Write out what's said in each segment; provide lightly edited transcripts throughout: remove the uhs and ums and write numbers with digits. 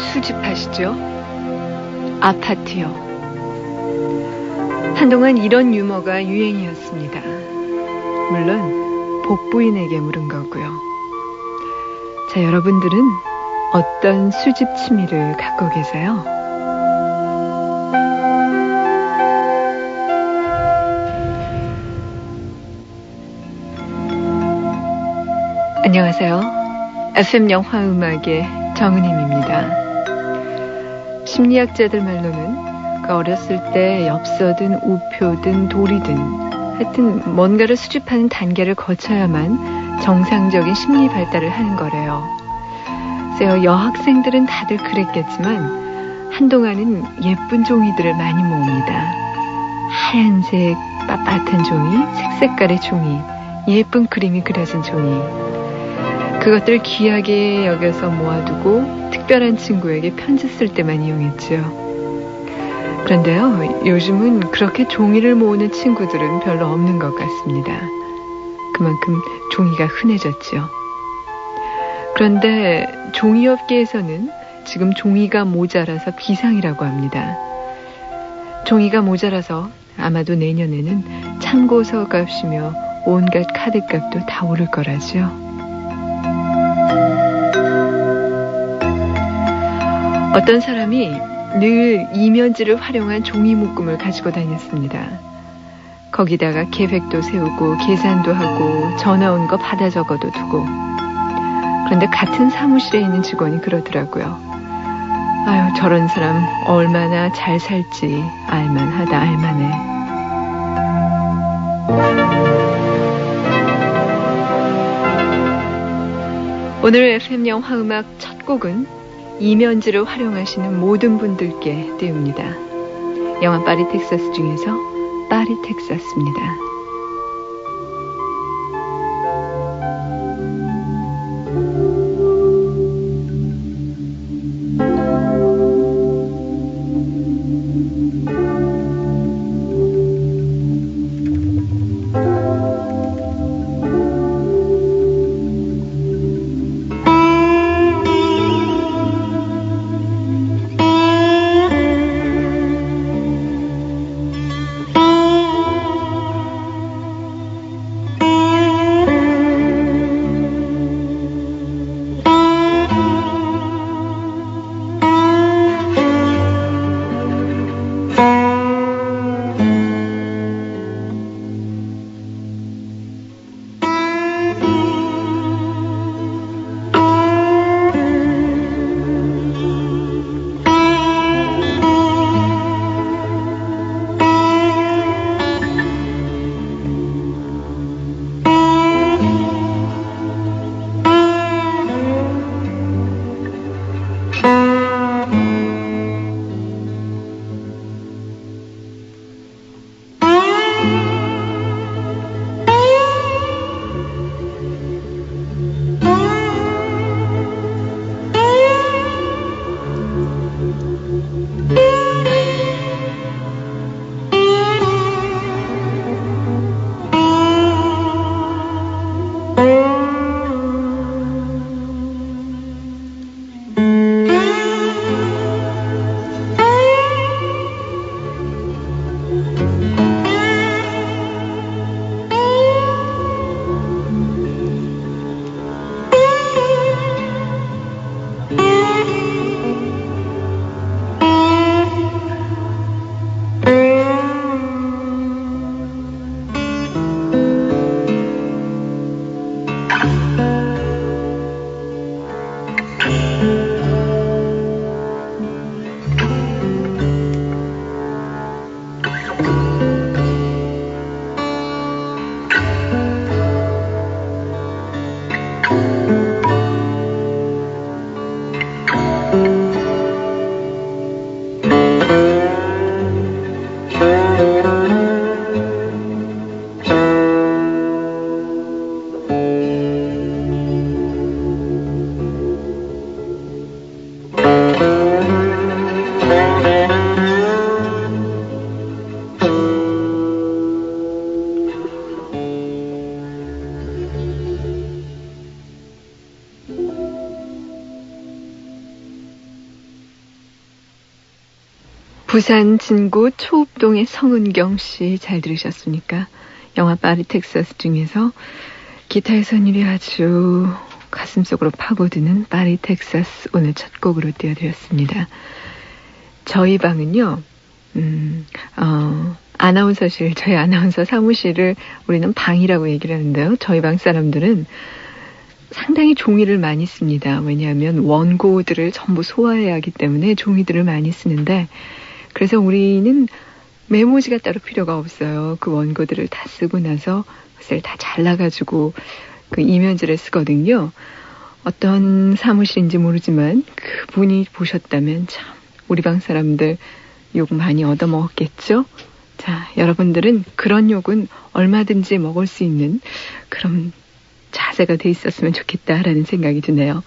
수집하시죠? 아파트요. 한동안 이런 유머가 유행이었습니다. 물론 복부인에게 물은 거고요. 자, 여러분들은 어떤 수집 취미를 갖고 계세요? 안녕하세요. FM 영화음악의 정은임입니다. 심리학자들 말로는 어렸을 때 엽서든 우표든 돌이든 하여튼 뭔가를 수집하는 단계를 거쳐야만 정상적인 심리 발달을 하는 거래요. 그래서 여학생들은 다들 그랬겠지만 한동안은 예쁜 종이들을 많이 모읍니다. 하얀색 빳빳한 종이, 색색깔의 종이, 예쁜 그림이 그려진 종이. 그것들을 귀하게 여겨서 모아두고 특별한 친구에게 편지 쓸 때만 이용했지요. 그런데요, 요즘은 그렇게 종이를 모으는 친구들은 별로 없는 것 같습니다. 그만큼 종이가 흔해졌죠. 그런데 종이업계에서는 지금 종이가 모자라서 비상이라고 합니다. 종이가 모자라서 아마도 내년에는 참고서 값이며 온갖 카드값도 다 오를 거라죠. 어떤 사람이 늘 이면지를 활용한 종이 묶음을 가지고 다녔습니다. 거기다가 계획도 세우고 계산도 하고 전화 온 거 받아 적어도 두고. 그런데 같은 사무실에 있는 직원이 그러더라고요. 아유, 저런 사람 얼마나 잘 살지 알만하다, 알만해. 오늘 FM 영화음악 첫 곡은 이면지를 활용하시는 모든 분들께 띄웁니다. 영화 파리 텍사스 중에서 파리 텍사스입니다. 부산 진구 초읍동의 성은경 씨 잘 들으셨습니까? 영화 파리 텍사스 중에서 기타의 선율이 아주 가슴속으로 파고드는 파리 텍사스 오늘 첫 곡으로 띄워드렸습니다. 저희 방은요, 아나운서실, 저희 아나운서 사무실을 우리는 방이라고 얘기를 하는데요. 저희 방 사람들은 상당히 종이를 많이 씁니다. 왜냐하면 원고들을 전부 소화해야 하기 때문에 종이들을 많이 쓰는데, 그래서 우리는 메모지가 따로 필요가 없어요. 그 원고들을 다 쓰고 나서 그것을 다 잘라가지고 그 이면지를 쓰거든요. 어떤 사무실인지 모르지만 그분이 보셨다면 참 우리 방 사람들 욕 많이 얻어먹었겠죠? 자, 여러분들은 그런 욕은 얼마든지 먹을 수 있는 그런 자세가 돼 있었으면 좋겠다라는 생각이 드네요.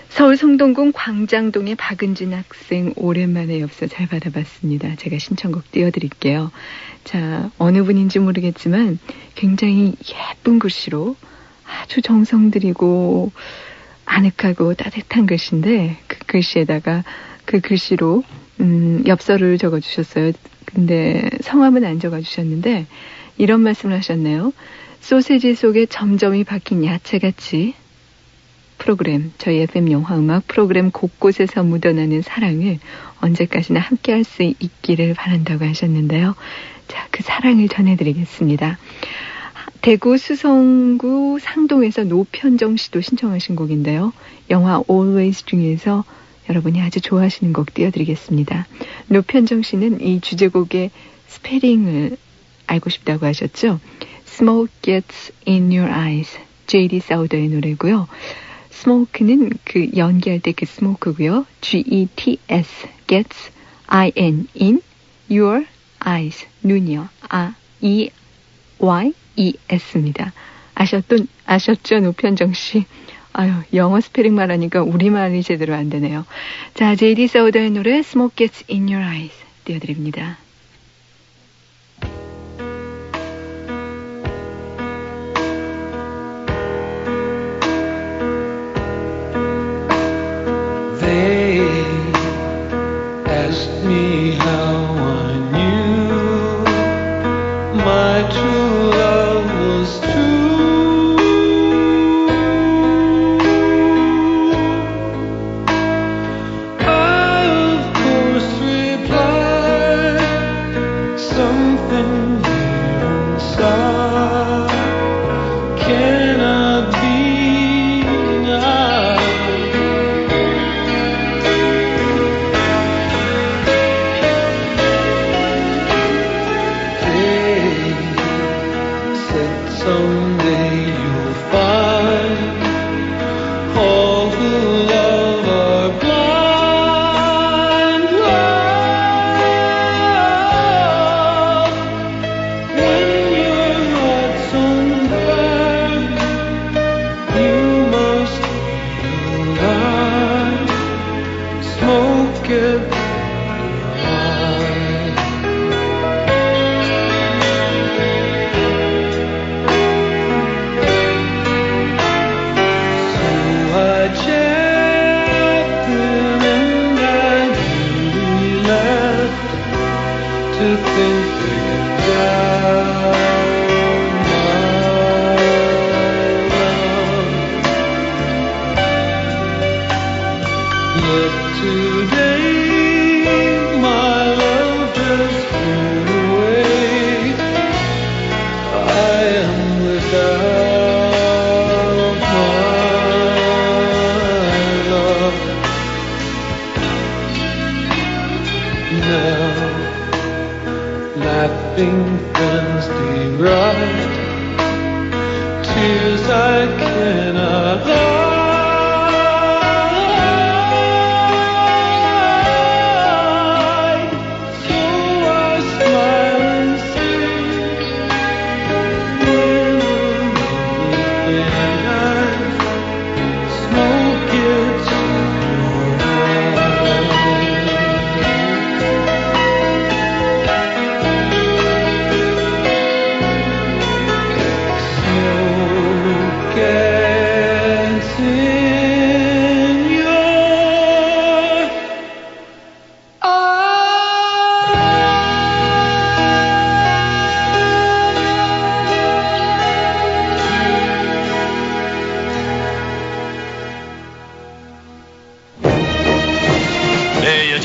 서울 성동구 광장동의 박은진 학생 오랜만에 엽서 잘 받아봤습니다. 제가 신청곡 띄워드릴게요. 자, 어느 분인지 모르겠지만 굉장히 예쁜 글씨로 아주 정성 들이고 아늑하고 따뜻한 글씨인데 그 글씨에다가 그 글씨로 엽서를 적어주셨어요. 근데 성함은 안 적어주셨는데 이런 말씀을 하셨네요. 소세지 속에 점점이 박힌 야채같이 프로그램, 저희 FM 영화음악 프로그램 곳곳에서 묻어나는 사랑을 언제까지나 함께할 수 있기를 바란다고 하셨는데요. 자, 그 사랑을 전해드리겠습니다. 대구 수성구 상동에서 노편정 씨도 신청하신 곡인데요. 영화 Always 중에서 여러분이 아주 좋아하시는 곡 띄워드리겠습니다. 노편정 씨는 이 주제곡의 스페링을 알고 싶다고 하셨죠? Smoke gets in your eyes, J.D. 사우더의 노래고요. 스모크는 그 연기할 때 그 스모크고요. G-E-T-S, gets I-N, in your eyes, 눈이요. E-Y-E-S입니다. 아셨죠? 노편정 씨. 아유, 영어 스페링 말하니까 우리말이 제대로 안 되네요. 자, J.D. 사우더의 노래 Smoke gets in your eyes 띄워드립니다.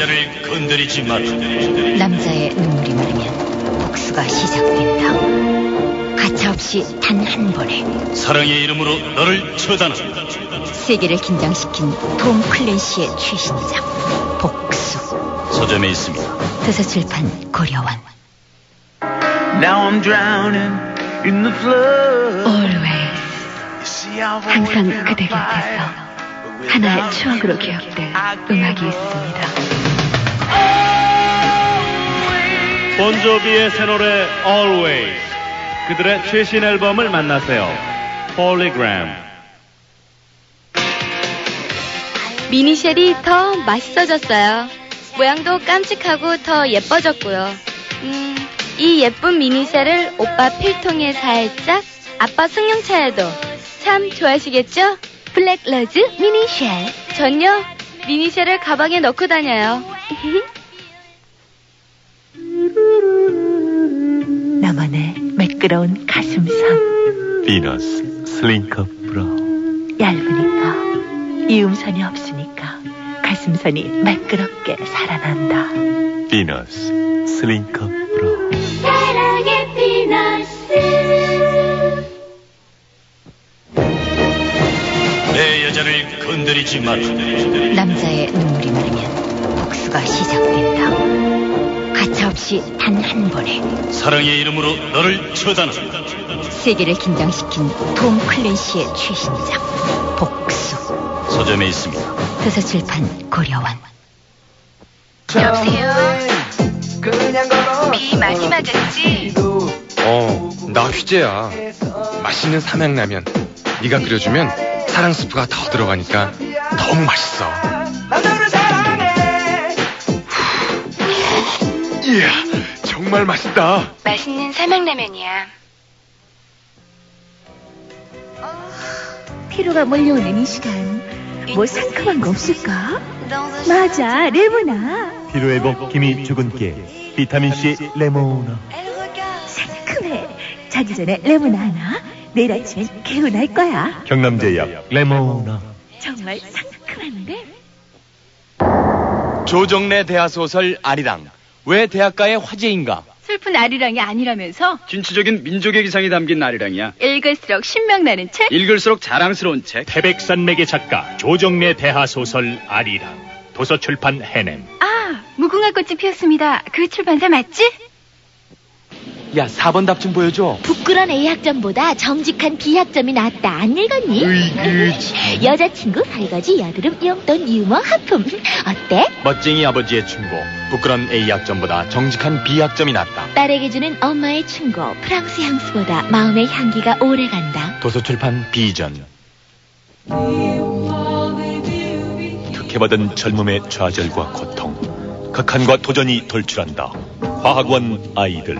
여자를 건드리지 마라. 남자의 눈물이 마르면 복수가 시작된다. 가차없이 단 한 번에 사랑의 이름으로 너를 처단한다. 세계를 긴장시킨 톰 클랜시의 최신작 복수. 서점에 있습니다. 도서출판 고려원. Now I'm drowning in the flood. Always. 항상 그대 곁에서 하나의 추억으로 기억될 음악이 있습니다. 본조비의 새 노래 Always. 그들의 최신 앨범을 만나세요. Polygram. 미니쉘이 더 맛있어졌어요. 모양도 깜찍하고 더 예뻐졌고요. 이 예쁜 미니쉘을 오빠 필통에 살짝, 아빠 승용차에도 참 좋아하시겠죠? 블랙러즈 미니쉘. 전요 미니쉘을 가방에 넣고 다녀요. 나만의 매끄러운 가슴선. 비너스 슬링커 브라운. 얇으니까 이음선이 없으니까 가슴선이 매끄럽게 살아난다. 비너스 슬링커 브라운. 사랑의 피너스. 내 여자를 건드리지 마라. 남자의 눈물이 마르면 복수가 시작된다. 가차없이 단 한 번에 사랑의 이름으로 너를 처단한다. 세계를 긴장시킨 톰 클랜시의 최신작 복수. 서점에 있습니다. 도서출판 고려원. 여보세요? 비 많이 맞았지? 나 휘재야. 맛있는 삼양라면 네가 끓여주면 사랑 스프가 더 들어가니까 너무 맛있어. 이야, 정말 맛있다. 맛있는 삼양라면이야. 피로가 몰려오는 이 시간 뭐 상큼한 거 없을까? 맞아, 레모나. 피로회복 기미 주근깨 비타민C 레모나. 상큼해. 자기 전에 레모나 하나. 내일 아침엔 개운할 거야. 경남제약 레모나. 정말 상큼한데? 조정래 대하소설 아리랑. 왜 대학가의 화제인가? 슬픈 아리랑이 아니라면서? 진취적인 민족의 기상이 담긴 아리랑이야. 읽을수록 신명나는 책? 읽을수록 자랑스러운 책. 태백산맥의 작가 조정래 대하소설 아리랑. 도서출판 해냄. 아, 무궁화 꽃이 피었습니다. 그 출판사 맞지? 야, 4번 답 좀 보여줘. 부끄러운 A학점보다 정직한 B학점이 낫다. 안 읽었니? 여자친구 설거지 여드름 용돈 유머 하품. 어때? 멋쟁이 아버지의 충고. 부끄러운 A학점보다 정직한 B학점이 낫다. 딸에게 주는 엄마의 충고. 프랑스 향수보다 마음의 향기가 오래간다. 도서출판 비전. 특혜받은 젊음의 좌절과 고통, 극한과 도전이 돌출한다. 과학원 아이들.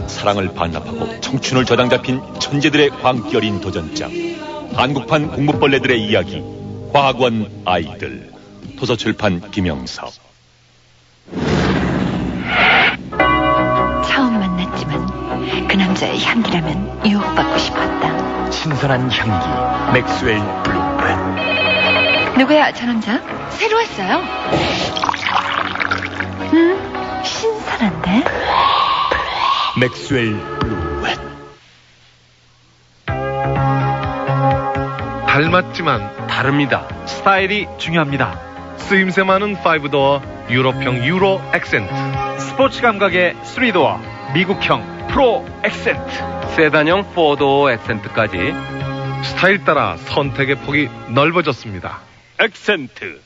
사랑을 반납하고 청춘을 저당 잡힌 천재들의 광기 어린 도전장. 한국판 공부벌레들의 이야기. 과학원 아이들. 도서출판 김영석. 처음 만났지만 그 남자의 향기라면 유혹받고 싶었다. 신선한 향기. 맥스웰 블루베. 누구야, 저 남자? 새로 왔어요. 신선한데? 맥스웰 블루웨. 닮았지만 다릅니다. 스타일이 중요합니다. 쓰임새 많은 5도어 유럽형 유로 액센트. 스포츠 감각의 3도어 미국형 프로 액센트. 세단형 4도어 액센트까지 스타일 따라 선택의 폭이 넓어졌습니다. 액센트.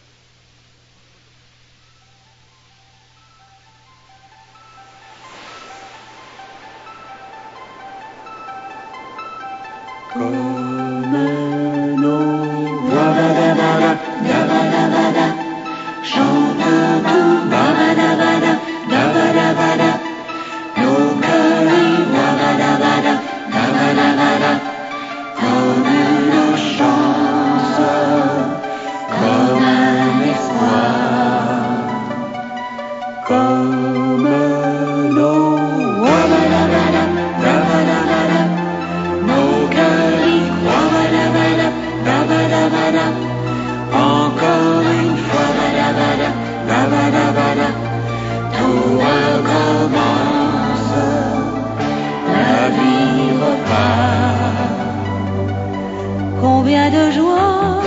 combien de joie,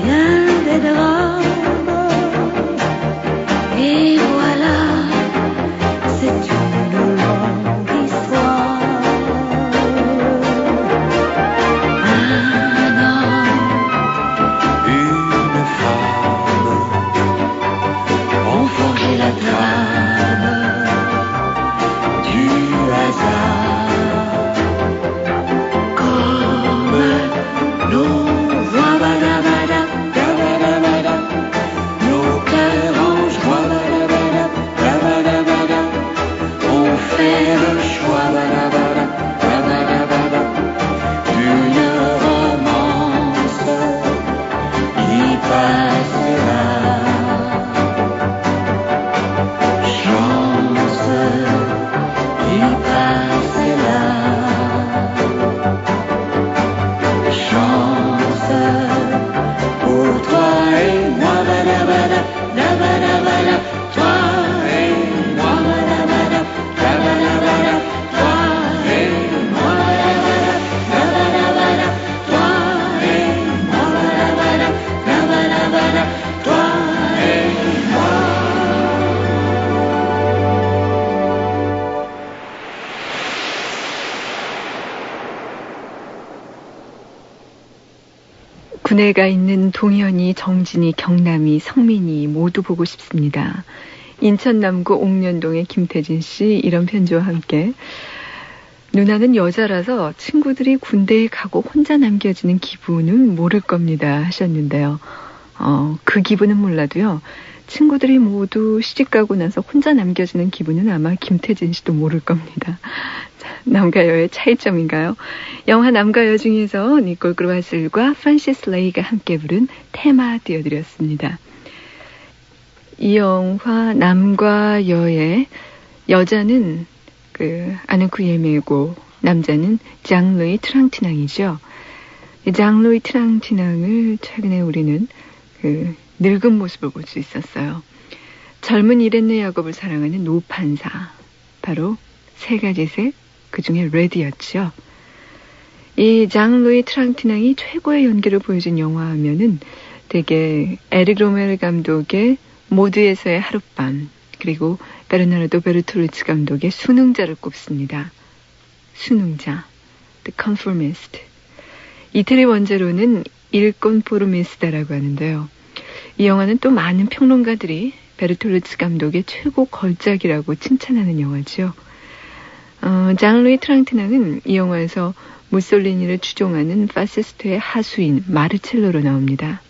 rien des drames. Et voilà, c'est une longue histoire. Un homme, Une femme ont forgé la trame du hasard. Comme nos voix, badabada, dabadabada, nos cœurs en joie, badabada, dabadabada, on fait le choix, badabada, dabadabada, d'une romance qui passera. Chance qui passera. Chance pour toi et moi, badabada, dabadabada, toi et moi, badabada, dabadabada, toi et moi, badabada, dabadabada, toi et moi, badabada, dabadabada, toi et moi. 군에 가 있는 동현이, 정진이, 경남이, 성민이 모두 보고 싶습니다. 인천 남구 옥년동의 김태진 씨 이런 편지와 함께 누나는 여자라서 친구들이 군대에 가고 혼자 남겨지는 기분은 모를 겁니다 하셨는데요. 그 기분은 몰라도요. 친구들이 모두 시집가고 나서 혼자 남겨지는 기분은 아마 김태진 씨도 모를 겁니다. 남과 여의 차이점인가요? 영화 남과 여 중에서 니콜 그루아슬과 프란시스 레이가 함께 부른 테마 띄워드렸습니다. 이 영화 남과 여의 여자는 아누크 예메고, 남자는 장루이 트랑티낭이죠. 장루이 트랑티낭을 최근에 우리는 늙은 모습을 볼 수 있었어요. 젊은 이렌네 야곱을 사랑하는 노판사, 바로 세 가지 색, 그 중에 레드였죠. 이 장루이 트랑티낭이 최고의 연기를 보여준 영화 하면은 되게 에릭 로메르 감독의 모드에서의 하룻밤, 그리고 베르나르도 베르토루치 감독의 수능자를 꼽습니다. 수능자, The Conformist. 이태리 원제로는 Il Conformista라고 하는데요. 이 영화는 또 많은 평론가들이 베르토루치 감독의 최고 걸작이라고 칭찬하는 영화죠. 장루이 트랑티낭은 이 영화에서 무솔리니를 추종하는 파시스트의 하수인 마르첼로로 나옵니다.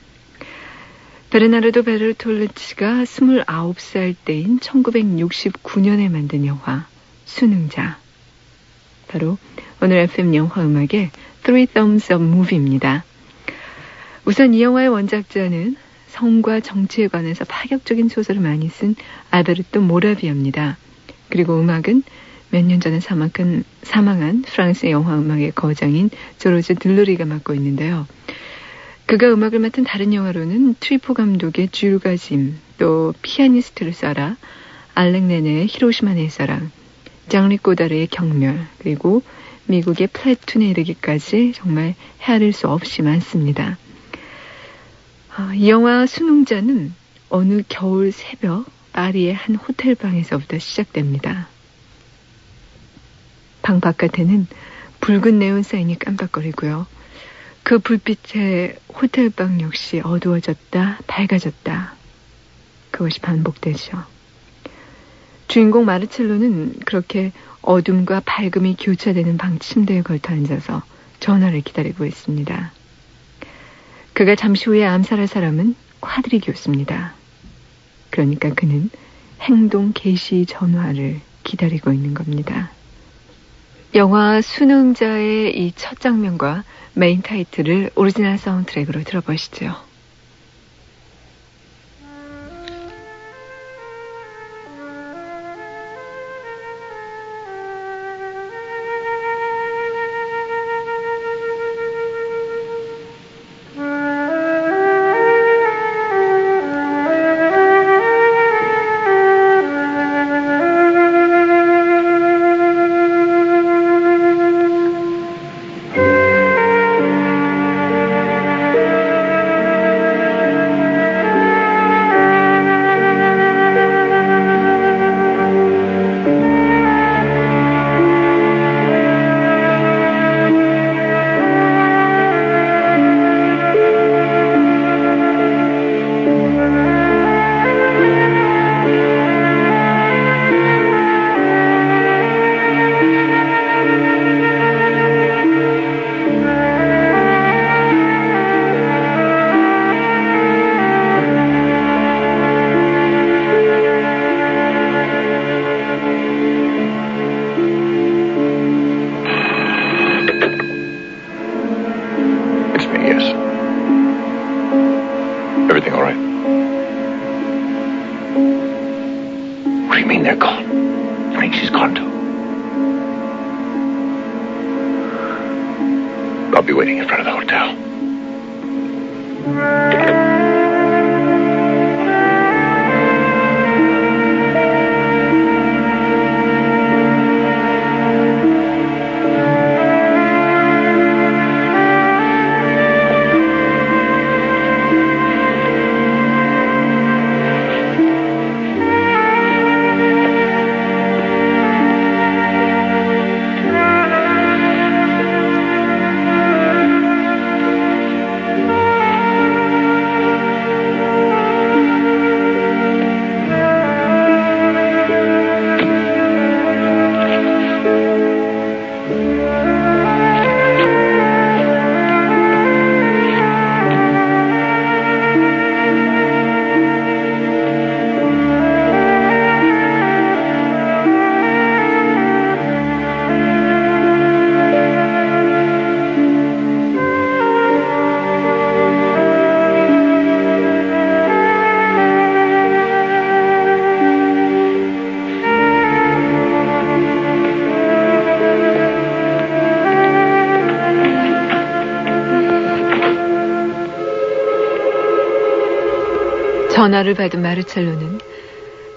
베르나르도 베르톨루치가 29살 때인 1969년에 만든 영화 수능자, 바로 오늘 FM 영화 음악의 Three Thumbs Up Movie입니다. 우선 이 영화의 원작자는 성과 정치에 관해서 파격적인 소설을 많이 쓴 알베르토 모라비아입니다. 그리고 음악은 몇 년 전에 사망한 프랑스 영화 음악의 거장인 조르즈 들루리가 맡고 있는데요. 그가 음악을 맡은 다른 영화로는 트리포 감독의 쥬르가 짐, 또 피아니스트를 써라, 알렉 레네의 히로시마 내 사랑, 장리 꼬다르의 경멸, 그리고 미국의 플래툰에 이르기까지 정말 헤아릴 수 없이 많습니다. 이 영화 수능자는 어느 겨울 새벽 파리의 한 호텔 방에서부터 시작됩니다. 방 바깥에는 붉은 네온 사인이 깜빡거리고요. 그 불빛에 호텔방 역시 어두워졌다, 밝아졌다. 그것이 반복되죠. 주인공 마르첼로는 그렇게 어둠과 밝음이 교차되는 방 침대에 걸터 앉아서 전화를 기다리고 있습니다. 그가 잠시 후에 암살할 사람은 콰드리교스입니다. 그러니까 그는 행동 개시 전화를 기다리고 있는 겁니다. 영화 수능자의 이 첫 장면과 메인 타이틀을 오리지널 사운드트랙으로 들어보시죠. I'll be waiting in front of the hotel. 전화를 받은 마르첼로는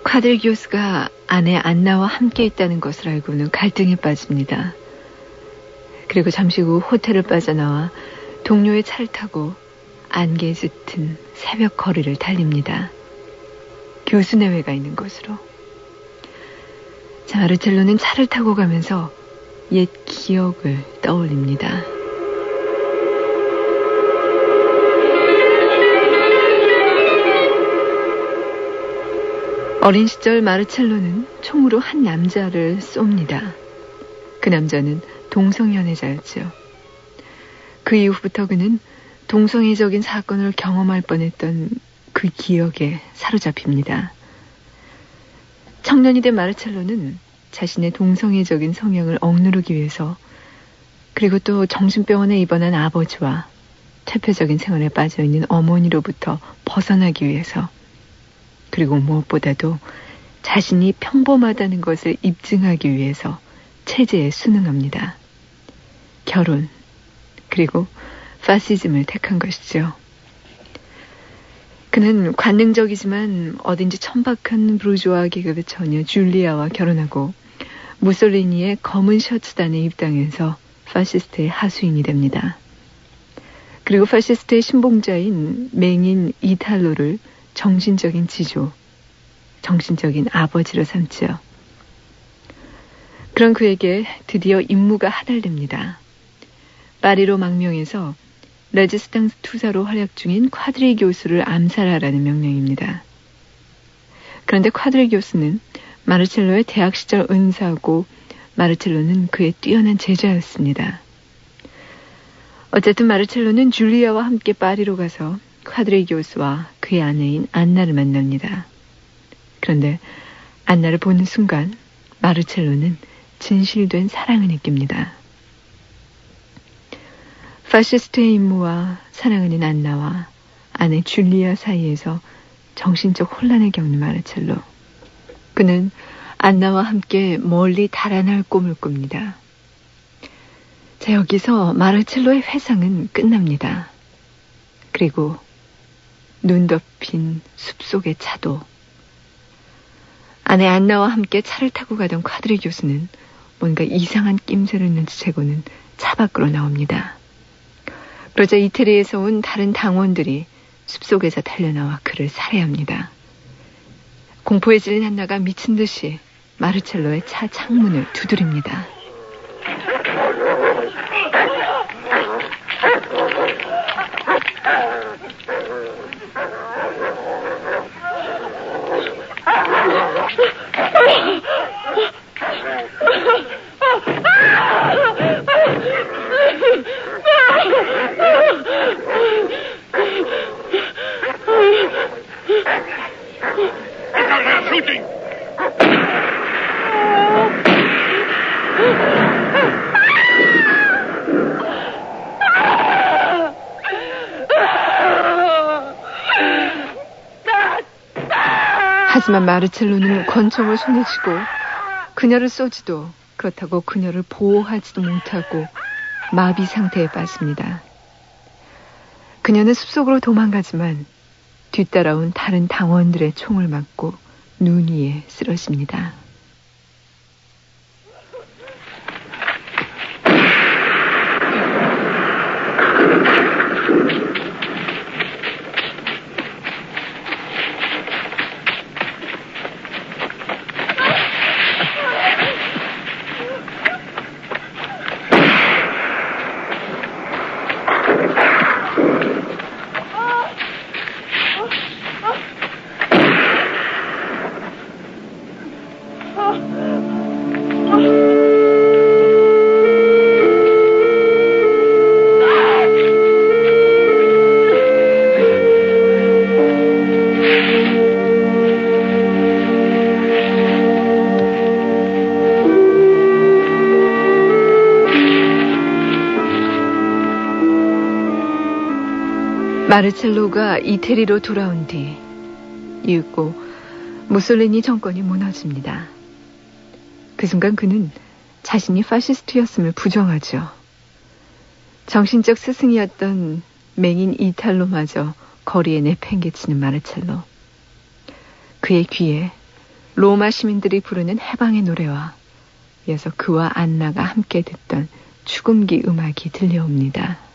콰드리기오스가 아내 안나와 함께 있다는 것을 알고는 갈등에 빠집니다. 그리고 잠시 후 호텔을 빠져나와 동료의 차를 타고 안개 짙은 새벽 거리를 달립니다. 교수 내외가 있는 곳으로. 자, 마르첼로는 차를 타고 가면서 옛 기억을 떠올립니다. 어린 시절 마르첼로는 총으로 한 남자를 쏩니다. 그 남자는 동성연애자였죠. 그 이후부터 그는 동성애적인 사건을 경험할 뻔했던 그 기억에 사로잡힙니다. 청년이 된 마르첼로는 자신의 동성애적인 성향을 억누르기 위해서, 그리고 또 정신병원에 입원한 아버지와 퇴폐적인 생활에 빠져있는 어머니로부터 벗어나기 위해서, 그리고 무엇보다도 자신이 평범하다는 것을 입증하기 위해서 체제에 순응합니다. 결혼, 그리고 파시즘을 택한 것이죠. 그는 관능적이지만 어딘지 천박한 부르주아 계급의 처녀 줄리아와 결혼하고 무솔리니의 검은 셔츠단에 입당해서 파시스트의 하수인이 됩니다. 그리고 파시스트의 신봉자인 맹인 이탈로를 정신적인 지조, 정신적인 아버지로 삼지요. 그런 그에게 드디어 임무가 하달됩니다. 파리로 망명해서 레지스탕스 투사로 활약 중인 콰드리기오스를 암살하라는 명령입니다. 그런데 콰드리기오스는 마르첼로의 대학 시절 은사고 마르첼로는 그의 뛰어난 제자였습니다. 어쨌든 마르첼로는 줄리아와 함께 파리로 가서 콰드리기오스와 그의 아내인 안나를 만납니다. 그런데 안나를 보는 순간 마르첼로는 진실된 사랑을 느낍니다. 파시스트의 임무와 사랑하는 안나와 아내 줄리아 사이에서 정신적 혼란을 겪는 마르첼로. 그는 안나와 함께 멀리 달아날 꿈을 꿉니다. 자, 여기서 마르첼로의 회상은 끝납니다. 그리고 눈 덮인 숲속의 차도. 아내 안나와 함께 차를 타고 가던 콰드리기오스는 뭔가 이상한 낌새를 눈치채고는 차 밖으로 나옵니다. 그러자 이태리에서 온 다른 당원들이 숲속에서 달려나와 그를 살해합니다. 공포에 질린 안나가 미친 듯이 마르첼로의 차 창문을 두드립니다. 하지만 마르첼로는 권총을 손에 쥐고 그녀를 쏘지도, 그렇다고 그녀를 보호하지도 못하고 마비 상태에 빠집니다. 그녀는 숲속으로 도망가지만 뒤따라온 다른 당원들의 총을 맞고 눈 위에 쓰러집니다. 마르첼로가 이태리로 돌아온 뒤 이윽고 무솔리니 정권이 무너집니다. 그 순간 그는 자신이 파시스트였음을 부정하죠. 정신적 스승이었던 맹인 이탈로마저 거리에 내팽개치는 마르첼로. 그의 귀에 로마 시민들이 부르는 해방의 노래와 이어서 그와 안나가 함께 듣던 추금기 음악이 들려옵니다.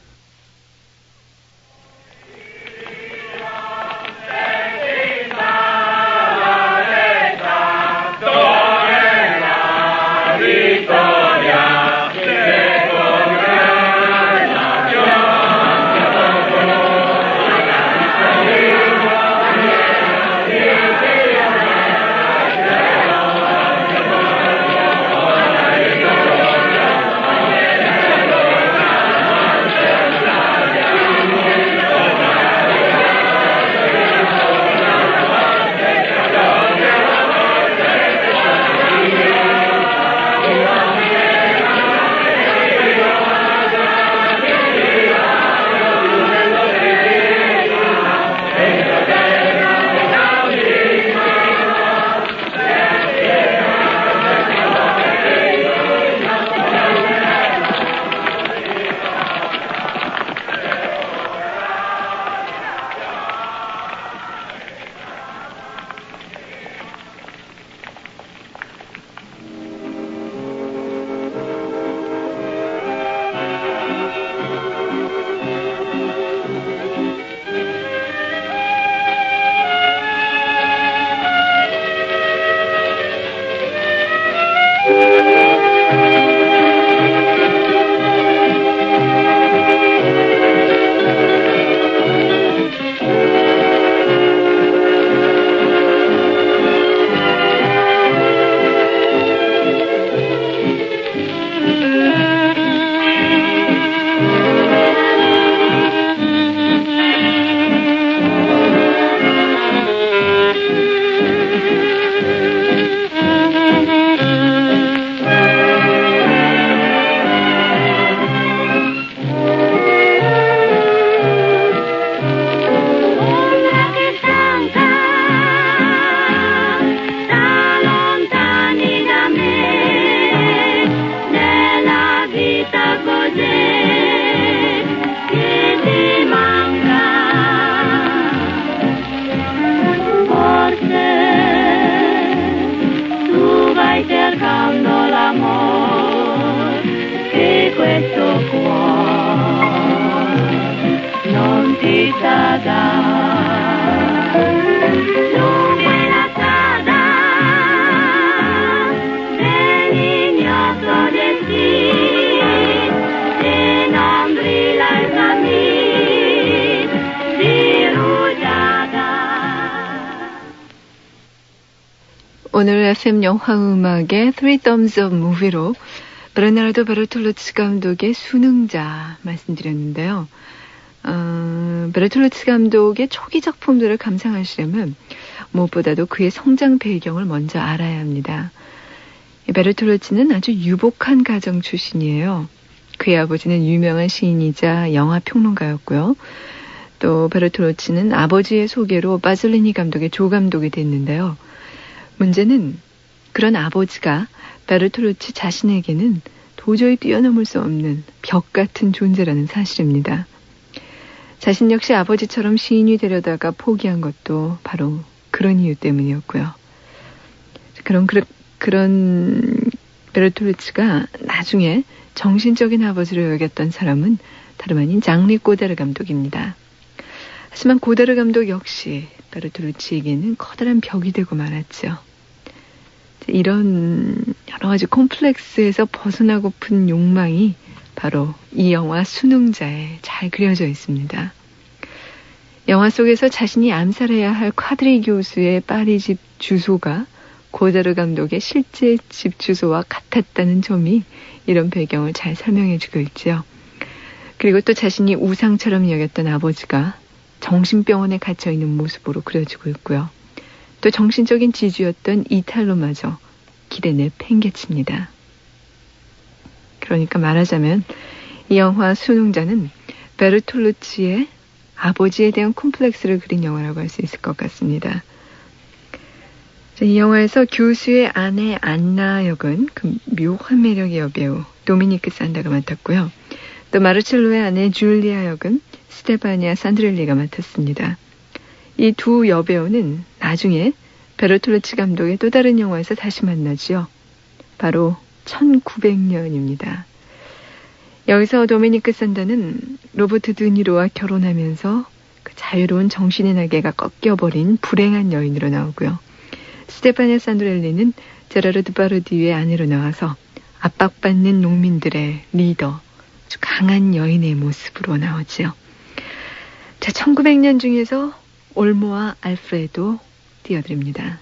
오늘 FM 영화음악의 Three Thumbs Up Movie로 베르나르도 베르톨루치 감독의 수능자 말씀드렸는데요. 베르톨루치 감독의 초기 작품들을 감상하시려면 무엇보다도 그의 성장 배경을 먼저 알아야 합니다. 베르톨루치는 아주 유복한 가정 출신이에요. 그의 아버지는 유명한 시인이자 영화평론가였고요. 또 베르톨루치는 아버지의 소개로 파졸리니 감독의 조감독이 됐는데요. 문제는 그런 아버지가 베르톨루치 자신에게는 도저히 뛰어넘을 수 없는 벽 같은 존재라는 사실입니다. 자신 역시 아버지처럼 시인이 되려다가 포기한 것도 바로 그런 이유 때문이었고요. 그런 베르톨루치가 나중에 정신적인 아버지로 여겼던 사람은 다름 아닌 장리 고다르 감독입니다. 하지만 고다르 감독 역시 베르톨루치에게는 커다란 벽이 되고 말았죠. 이런 여러 가지 콤플렉스에서 벗어나고픈 욕망이 바로 이 영화 수능자에 잘 그려져 있습니다. 영화 속에서 자신이 암살해야 할 콰드리 교수의 파리 집 주소가 고다르 감독의 실제 집 주소와 같았다는 점이 이런 배경을 잘 설명해주고 있죠. 그리고 또 자신이 우상처럼 여겼던 아버지가 정신병원에 갇혀있는 모습으로 그려지고 있고요. 또 정신적인 지주였던 이탈로마저 길에 내팽개칩니다. 그러니까 말하자면 이 영화 수능자는 베르톨루치의 아버지에 대한 콤플렉스를 그린 영화라고 할 수 있을 것 같습니다. 이 영화에서 교수의 아내 안나 역은 그 묘한 매력의 여배우 도미니크 산다가 맡았고요. 또 마르첼로의 아내 줄리아 역은 스테파니아 산드렐리가 맡았습니다. 이 두 여배우는 나중에 베르톨루치 감독의 또 다른 영화에서 다시 만나지요. 바로 1900년입니다. 여기서 도미니크 산다는 로버트 드니로와 결혼하면서 그 자유로운 정신의 날개가 꺾여버린 불행한 여인으로 나오고요. 스테파니아 산드렐리는 제라르드 바르디유의 아내로 나와서 압박받는 농민들의 리더, 아주 강한 여인의 모습으로 나오죠. 자, 1900년 중에서 올모와 알프레도 띄워드립니다.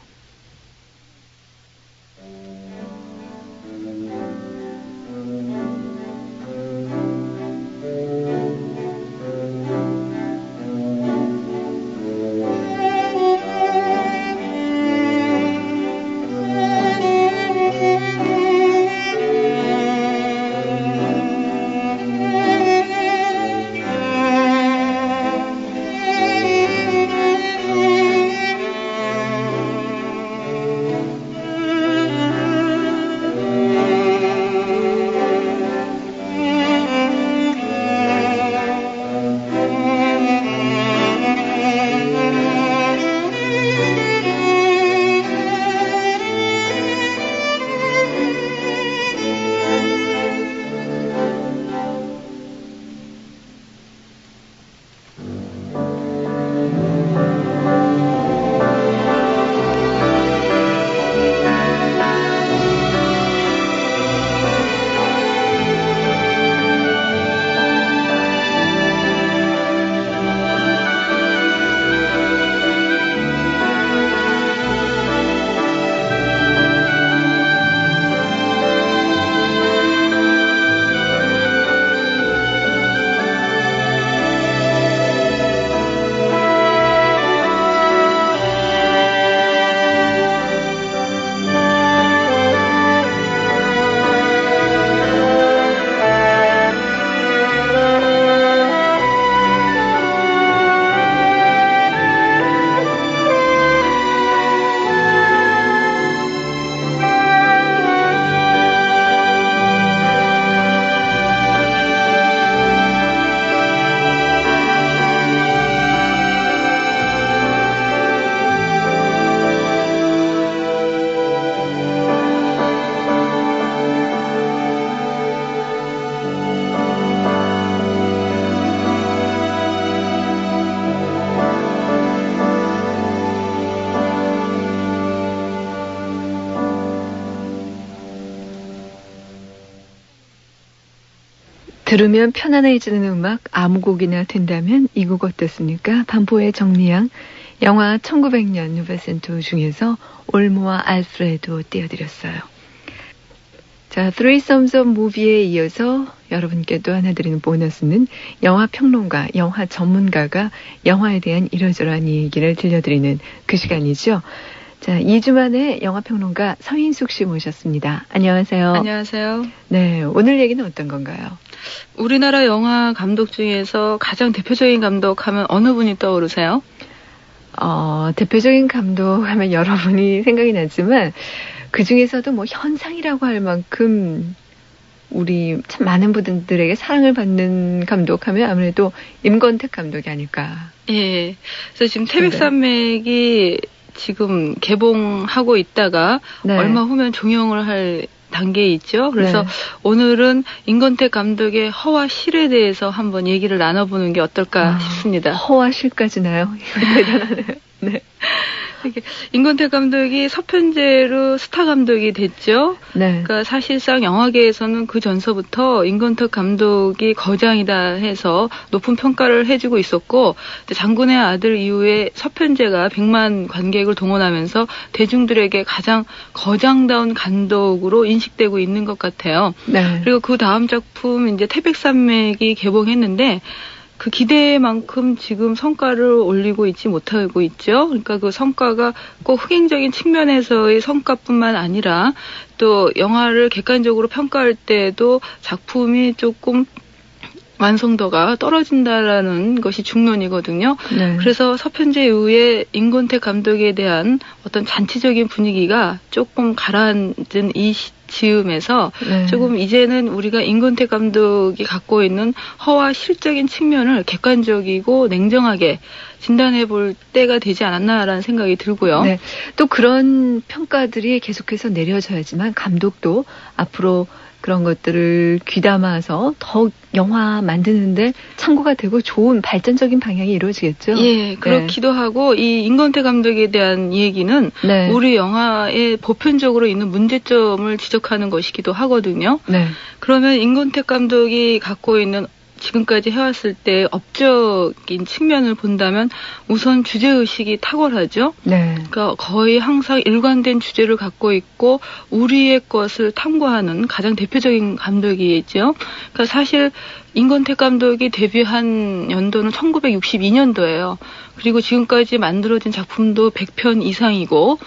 들으면 편안해지는 음악 아무 곡이나 된다면 이 곡 어떻습니까? 반포의 정리양 영화 1900년 누베센토 중에서 올모와 알프레도 띄워드렸어요. 자, Three Sums of Movie에 이어서 여러분께 또 하나 드리는 보너스는 영화 평론가, 영화 전문가가 영화에 대한 이러저러한 얘기를 들려드리는 그 시간이죠. 자, 2주 만에 영화평론가 서인숙 씨 모셨습니다. 안녕하세요. 안녕하세요. 네, 오늘 얘기는 어떤 건가요? 우리나라 영화 감독 중에서 가장 대표적인 감독 하면 어느 분이 떠오르세요? 대표적인 감독 하면 여러분이 생각이 나지만 그 중에서도 뭐 현상이라고 할 만큼 우리 참 많은 분들에게 사랑을 받는 감독하면 아무래도 임권택 감독이 아닐까. 예. 그래서 지금 태백산맥이 지금 개봉하고 있다가 네. 얼마 후면 종영을 할 단계에 있죠. 그래서 네. 오늘은 임권택 감독의 허와 실에 대해서 한번 얘기를 나눠보는 게 어떨까 싶습니다. 허와 실까지 나요? 이거 대단하네요. 네. 임권택 감독이 서편제로 스타 감독이 됐죠. 네. 그러니까 사실상 영화계에서는 그 전서부터 임권택 감독이 거장이다 해서 높은 평가를 해주고 있었고, 장군의 아들 이후에 서편제가 100만 관객을 동원하면서 대중들에게 가장 거장다운 감독으로 인식되고 있는 것 같아요. 네. 그리고 그 다음 작품 이제 태백산맥이 개봉했는데 그 기대만큼 지금 성과를 올리고 있지 못하고 있죠. 그러니까 그 성과가 꼭 흥행적인 측면에서의 성과뿐만 아니라 또 영화를 객관적으로 평가할 때도 작품이 조금 완성도가 떨어진다라는 것이 중론이거든요. 네. 그래서 서편제 이후에 임권택 감독에 대한 어떤 잔치적인 분위기가 조금 가라앉은 이 즈음에서 네. 조금 이제는 우리가 임권택 감독이 갖고 있는 허와 실적인 측면을 객관적이고 냉정하게 진단해 볼 때가 되지 않았나라는 생각이 들고요. 네. 또 그런 평가들이 계속해서 내려져야지만 감독도 앞으로 그런 것들을 귀담아서 더 영화 만드는데 참고가 되고 좋은 발전적인 방향이 이루어지겠죠. 예, 그렇기도 하고 이 임권택 감독에 대한 얘기는 네. 우리 영화에 보편적으로 있는 문제점을 지적하는 것이기도 하거든요. 네. 그러면 임권택 감독이 갖고 있는 지금까지 해왔을 때 업적인 측면을 본다면 우선 주제의식이 탁월하죠. 네. 그러니까 거의 항상 일관된 주제를 갖고 있고 우리의 것을 탐구하는 가장 대표적인 감독이죠. 그러니까 사실 임권택 감독이 데뷔한 연도는 1962년도예요. 그리고 지금까지 만들어진 작품도 100편 이상이고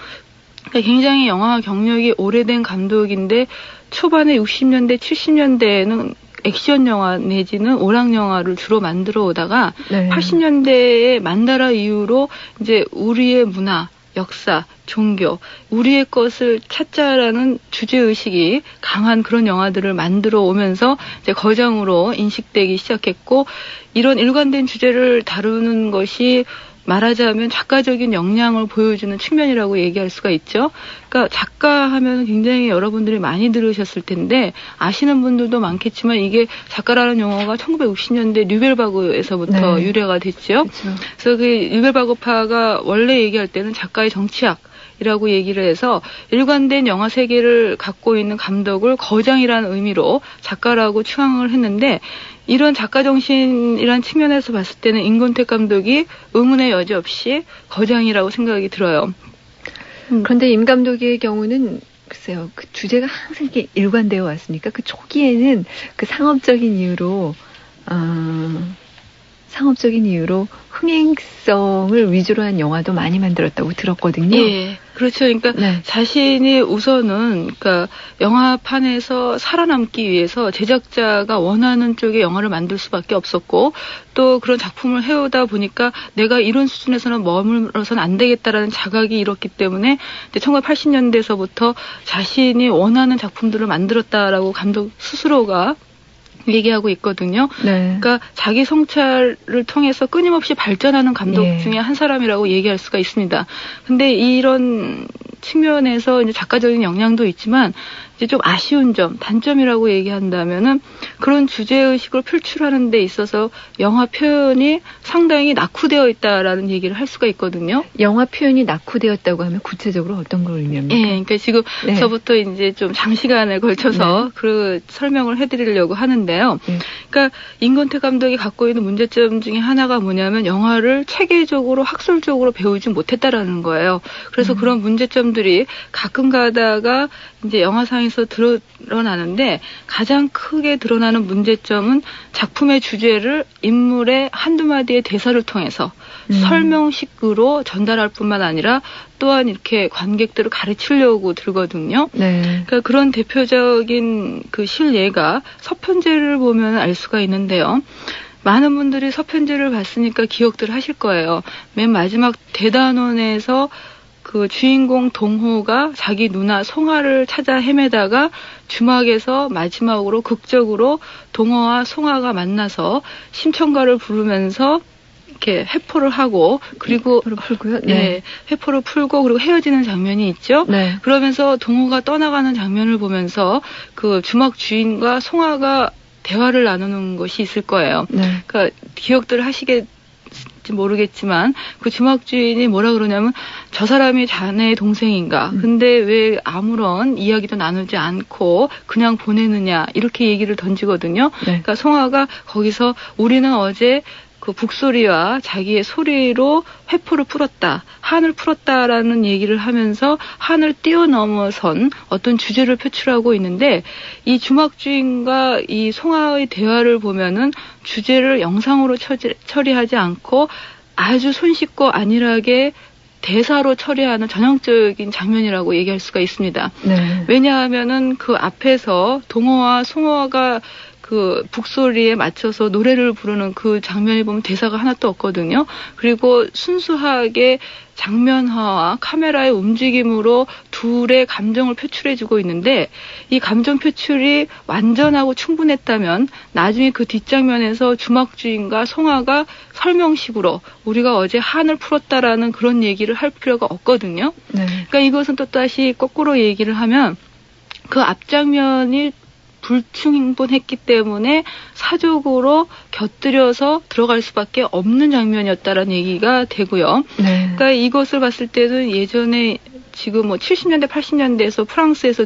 그러니까 굉장히 영화 경력이 오래된 감독인데 초반에 60년대, 70년대에는 액션 영화 내지는 오락 영화를 주로 만들어 오다가 네. 80년대에 만다라 이후로 이제 우리의 문화, 역사, 종교, 우리의 것을 찾자라는 주제의식이 강한 그런 영화들을 만들어 오면서 이제 거장으로 인식되기 시작했고 이런 일관된 주제를 다루는 것이 말하자면 작가적인 역량을 보여주는 측면이라고 얘기할 수가 있죠. 그러니까 작가 하면 굉장히 여러분들이 많이 들으셨을 텐데 아시는 분들도 많겠지만 이게 작가라는 용어가 1960년대 류벨바그에서부터 네. 유래가 됐죠. 그렇죠. 그래서 그 류벨바그파가 원래 얘기할 때는 작가의 정치학 이라고 얘기를 해서 일관된 영화 세계를 갖고 있는 감독을 거장이라는 의미로 작가라고 추앙을 했는데 이런 작가 정신이란 측면에서 봤을 때는 임권택 감독이 의문의 여지 없이 거장이라고 생각이 들어요. 그런데 임 감독의 경우는 글쎄요, 그 주제가 항상 이렇게 일관되어 왔으니까 그 초기에는 그 상업적인 이유로 흥행성을 위주로 한 영화도 많이 만들었다고 들었거든요. 예, 그렇죠. 그러니까 네. 자신이 우선은 그러니까 영화판에서 살아남기 위해서 제작자가 원하는 쪽의 영화를 만들 수밖에 없었고 또 그런 작품을 해오다 보니까 내가 이런 수준에서는 머물러서는 안 되겠다라는 자각이 일었기 때문에 1980년대에서부터 자신이 원하는 작품들을 만들었다라고 감독 스스로가 얘기하고 있거든요. 네. 그러니까 자기 성찰을 통해서 끊임없이 발전하는 감독 예. 중에 한 사람이라고 얘기할 수가 있습니다. 근데 이런 측면에서 이제 작가적인 역량도 있지만 이제 좀 아쉬운 점, 단점이라고 얘기한다면은 그런 주제의식을 표출하는 데 있어서 영화 표현이 상당히 낙후되어 있다라는 얘기를 할 수가 있거든요. 영화 표현이 낙후되었다고 하면 구체적으로 어떤 걸 의미합니까? 예, 그러니까 지금 네. 저부터 이제 좀 장시간에 걸쳐서 그 설명을 해드리려고 하는데요. 그러니까 임권택 감독이 갖고 있는 문제점 중에 하나가 뭐냐면 영화를 체계적으로 학술적으로 배우지 못했다라는 거예요. 그래서 그런 문제점들이 가끔 가다가 이제 영화상에서 드러나는데 가장 크게 드러나는 문제점은 작품의 주제를 인물의 한두 마디의 대사를 통해서 설명식으로 전달할 뿐만 아니라 또한 이렇게 관객들을 가르치려고 들거든요. 네. 그러니까 그런 대표적인 그 실예가 서편제를 보면 알 수가 있는데요. 많은 분들이 서편제를 봤으니까 기억들 하실 거예요. 맨 마지막 대단원에서 그 주인공 동호가 자기 누나 송아를 찾아 헤매다가 주막에서 마지막으로 극적으로 동호와 송아가 만나서 심청가를 부르면서 이렇게 회포를 하고 그리고 회포를 풀고요. 네, 회포를 풀고 그리고 헤어지는 장면이 있죠. 네. 그러면서 동호가 떠나가는 장면을 보면서 그 주막 주인과 송아가 대화를 나누는 것이 있을 거예요. 네. 그러니까 기억들을 하시겠지 모르겠지만 그 주막 주인이 뭐라 그러냐면 저 사람이 자네의 동생인가? 근데 왜 아무런 이야기도 나누지 않고 그냥 보내느냐? 이렇게 얘기를 던지거든요. 네. 그러니까 송아가 거기서 우리는 어제 그 북소리와 자기의 소리로 회포를 풀었다, 한을 풀었다라는 얘기를 하면서 한을 뛰어넘어선 어떤 주제를 표출하고 있는데 이 주막 주인과 이 송아의 대화를 보면은 주제를 영상으로 처리하지 않고 아주 손쉽고 안일하게 대사로 처리하는 전형적인 장면이라고 얘기할 수가 있습니다. 네. 왜냐하면은 그 앞에서 동호와 송어가 그 북소리에 맞춰서 노래를 부르는 그 장면을 보면 대사가 하나도 없거든요. 그리고 순수하게 장면화와 카메라의 움직임으로 둘의 감정을 표출해주고 있는데 이 감정 표출이 완전하고 충분했다면 나중에 그 뒷장면에서 주막 주인과 송아가 설명식으로 우리가 어제 한을 풀었다라는 그런 얘기를 할 필요가 없거든요. 네. 그러니까 이것은 또 다시 거꾸로 얘기를 하면 그 앞장면이 불충분했기 때문에 사족으로 곁들여서 들어갈 수밖에 없는 장면이었다라는 얘기가 되고요. 네. 그러니까 이것을 봤을 때는 예전에 지금 뭐 70년대, 80년대에서 프랑스에서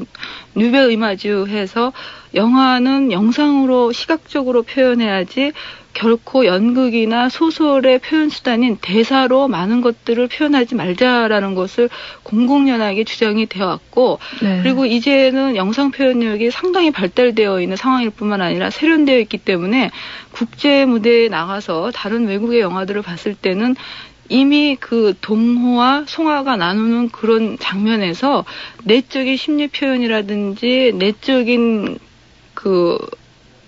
누베 이마주 해서 영화는 영상으로 시각적으로 표현해야지 결코 연극이나 소설의 표현 수단인 대사로 많은 것들을 표현하지 말자라는 것을 공공연하게 주장이 되어 왔고 네. 그리고 이제는 영상 표현력이 상당히 발달되어 있는 상황일 뿐만 아니라 세련되어 있기 때문에 국제 무대에 나가서 다른 외국의 영화들을 봤을 때는 이미 그 동호와 송아가 나누는 그런 장면에서 내적인 심리 표현이라든지 내적인 그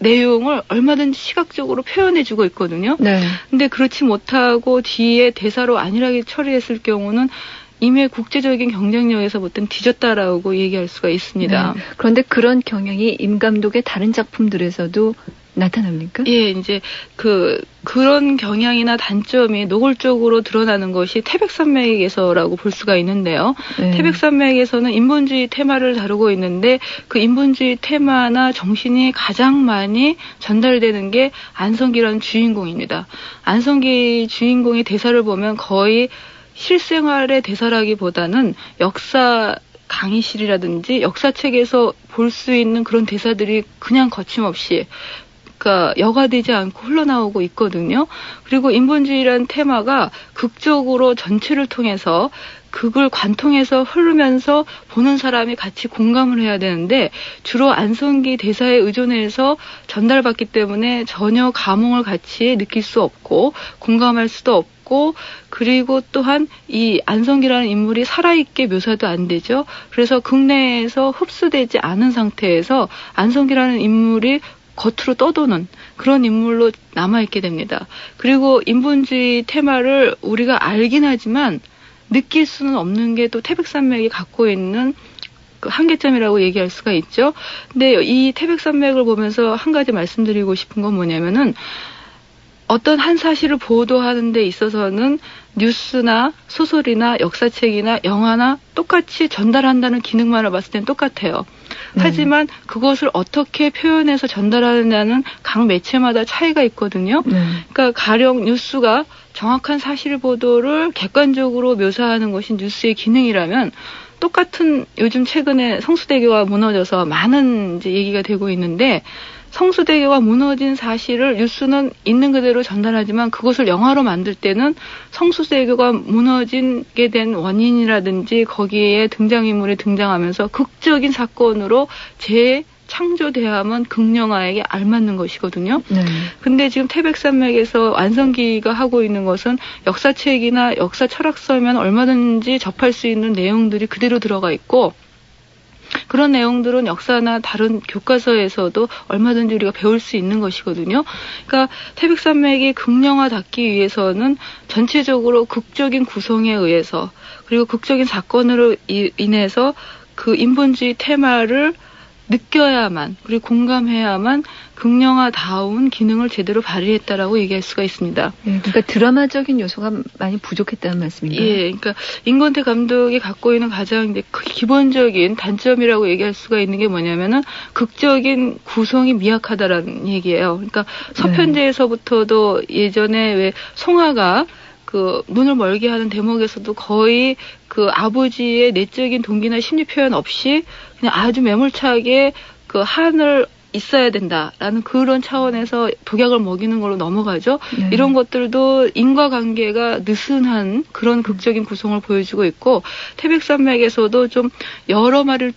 내용을 얼마든지 시각적으로 표현해주고 있거든요. 네. 근데 그렇지 못하고 뒤에 대사로 안일하게 처리했을 경우는 이미 국제적인 경쟁력에서 보통 뒤졌다라고 얘기할 수가 있습니다. 네. 그런데 그런 경향이 임 감독의 다른 작품들에서도 나타납니까? 예, 이제 그런 경향이나 단점이 노골적으로 드러나는 것이 태백산맥에서라고 볼 수가 있는데요. 네. 태백산맥에서는 인본주의 테마를 다루고 있는데 그 인본주의 테마나 정신이 가장 많이 전달되는 게 안성기라는 주인공입니다. 안성기 주인공의 대사를 보면 거의 실생활의 대사라기보다는 역사 강의실이라든지 역사책에서 볼 수 있는 그런 대사들이 그냥 거침없이 그러니까 여과되지 않고 흘러나오고 있거든요. 그리고 인본주의라는 테마가 극적으로 전체를 통해서 극을 관통해서 흐르면서 보는 사람이 같이 공감을 해야 되는데 주로 안성기 대사에 의존해서 전달받기 때문에 전혀 감흥을 같이 느낄 수 없고 공감할 수도 없고 그리고 또한 이 안성기라는 인물이 살아있게 묘사도 안 되죠. 그래서 국내에서 흡수되지 않은 상태에서 안성기라는 인물이 겉으로 떠도는 그런 인물로 남아있게 됩니다. 그리고 인본주의 테마를 우리가 알긴 하지만 느낄 수는 없는 게 또 태백산맥이 갖고 있는 그 한계점이라고 얘기할 수가 있죠. 근데 이 태백산맥을 보면서 한 가지 말씀드리고 싶은 건 뭐냐면은 어떤 한 사실을 보도하는 데 있어서는 뉴스나 소설이나 역사책이나 영화나 똑같이 전달한다는 기능만을 봤을 땐 똑같아요. 하지만 그것을 어떻게 표현해서 전달하느냐는 각 매체마다 차이가 있거든요. 그러니까 가령 뉴스가 정확한 사실 보도를 객관적으로 묘사하는 것이 뉴스의 기능이라면 똑같은 요즘 최근에 성수대교가 무너져서 많은 이제 얘기가 되고 있는데 성수대교가 무너진 사실을 뉴스는 있는 그대로 전달하지만 그것을 영화로 만들 때는 성수대교가 무너지게 된 원인이라든지 거기에 등장인물이 등장하면서 극적인 사건으로 재창조돼야만 극영화에게 알맞는 것이거든요. 근데 지금 태백산맥에서 안성기가 하고 있는 것은 역사책이나 역사 철학서면 얼마든지 접할 수 있는 내용들이 그대로 들어가 있고 그런 내용들은 역사나 다른 교과서에서도 얼마든지 우리가 배울 수 있는 것이거든요. 그러니까 태백산맥이 극영화답기 위해서는 전체적으로 극적인 구성에 의해서 그리고 극적인 사건으로 인해서 그 인본주의 테마를 느껴야만 그리고 공감해야만 극영화다운 기능을 제대로 발휘했다라고 얘기할 수가 있습니다. 그러니까 드라마적인 요소가 많이 부족했다는 말씀인가요? 예, 그러니까 임권태 감독이 갖고 있는 가장 이제 기본적인 단점이라고 얘기할 수가 있는 게 뭐냐면은 극적인 구성이 미약하다라는 얘기예요. 그러니까 서편제에서부터도 예전에 왜 송하가 그 눈을 멀게 하는 대목에서도 거의 그 아버지의 내적인 동기나 심리 표현 없이 그냥 아주 매몰차게 그 한을 있어야 된다라는 그런 차원에서 독약을 먹이는 걸로 넘어가죠. 네. 이런 것들도 인과관계가 느슨한 그런 극적인 구성을 보여주고 있고 태백산맥에서도 좀 여러 마리